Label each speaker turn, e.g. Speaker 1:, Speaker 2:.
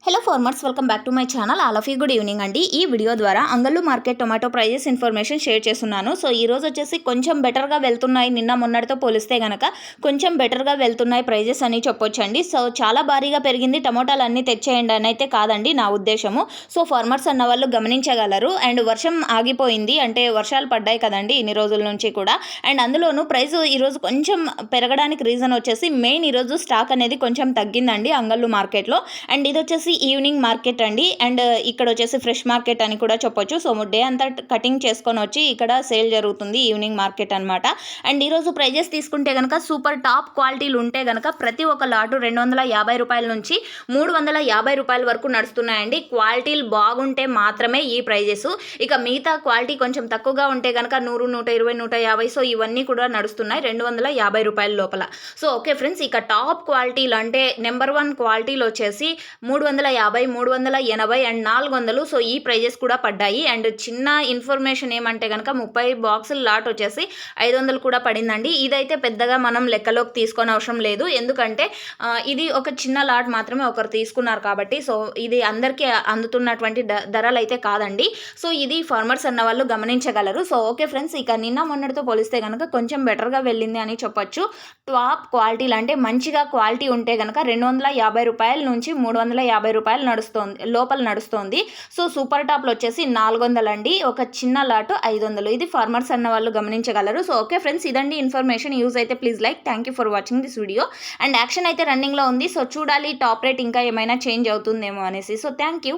Speaker 1: Hello farmers, welcome back to my channel. All of you good evening అండి. ఈ video ద్వారా Angallu market tomato prices information share చేస్తున్నాను. So ఈ రోజు వచ్చేసి కొంచెం బెటర్గా వెళ్తున్నాయి, నిన్న మొన్నటితో పోలిస్తే కనుక కొంచెం బెటర్గా వెళ్తున్నాయి ప్రైజెస్ అని చెప్పొచ్చండి. సో చాలా భారీగా పెరిగింది, టమోటాలు అన్నీ తెచ్చేయండి అని అయితే కాదండి నా ఉద్దేశము. సో ఫార్మర్స్ అన్న వాళ్ళు గమనించగలరు. అండ్ వర్షం ఆగిపోయింది, అంటే వర్షాలు పడ్డాయి కదండి ఇన్ని రోజుల నుంచి కూడా. అండ్ అందులోనూ ప్రైస్ ఈరోజు కొంచెం పెరగడానికి రీజన్ వచ్చేసి మెయిన్ ఈరోజు స్టాక్ అనేది కొంచెం తగ్గిందండి అంగళ్ళు మార్కెట్లో. అండ్ ఇది వచ్చేసి ఈవినింగ్ మార్కెట్ అండి. అండ్ ఇక్కడ వచ్చేసి ఫ్రెష్ మార్కెట్ అని కూడా చెప్పొచ్చు. సో డే అంతా కటింగ్ చేసుకొని వచ్చి ఇక్కడ సేల్ జరుగుతుంది, ఈవినింగ్ మార్కెట్ అనమాట. అండ్ ఈరోజు ప్రైజెస్ తీసుకుంటే కనుక సూపర్ టాప్ క్వాలిటీలు ఉంటే కనుక ప్రతి ఒక్క లాటు 250 రూపాయల నుంచి 350 రూపాయల వరకు నడుస్తున్నాయండి. క్వాలిటీలు బాగుంటే మాత్రమే ఈ ప్రైజెస్. ఇక మిగతా క్వాలిటీ కొంచెం తక్కువగా ఉంటే కనుక 100, 120, 150, సో ఇవన్నీ కూడా నడుస్తున్నాయి 250 రూపాయల లోపల. సో ఓకే ఫ్రెండ్స్, ఇక టాప్ క్వాలిటీలు అంటే నెంబర్ 1 క్వాలిటీలు వచ్చేసి 350, 380 అండ్ 400. సో ఈ ప్రైజెస్ కూడా పడ్డాయి. అండ్ చిన్న ఇన్ఫర్మేషన్ ఏమంటే కనుక 30 బాక్సుల లాట్ వచ్చేసి 500 కూడా పడిందండి. ఇదైతే పెద్దగా మనం లెక్కలోకి తీసుకొని అవసరం లేదు, ఎందుకంటే ఇది ఒక చిన్న లాట్ మాత్రమే ఒకరు తీసుకున్నారు కాబట్టి. సో ఇది అందరికీ అందుతున్నటువంటి ధరలు అయితే కాదండి. సో ఇది ఫార్మర్స్ అన్న వాళ్ళు గమనించగలరు. సో ఓకే ఫ్రెండ్స్, ఇక నిన్న మొన్నటితో పోలిస్తే కనుక కొంచెం బెటర్గా వెళ్ళింది అని చెప్పొచ్చు. టాప్ క్వాలిటీలు అంటే మంచిగా క్వాలిటీ ఉంటే కనుక 250 రూపాయల నుంచి 350 రూపాయలు లోపల నడుస్తోంది. సో సూపర్ టాప్లో వచ్చేసి 400 అండి, ఒక చిన్న లాటు 500. ఇది ఫార్మర్స్ అన్న వాళ్ళు గమనించగలరు. సో ఓకే ఫ్రెండ్స్, ఇదండి ఇన్ఫర్మేషన్. యూజ్ అయితే please like. Thank you for watching this video. And action అయితే రన్నింగ్లో ఉంది. సో చూడాలి టాప్ రేట్ ఇంకా ఏమైనా చేంజ్ అవుతుందేమో అనేసి. So thank you.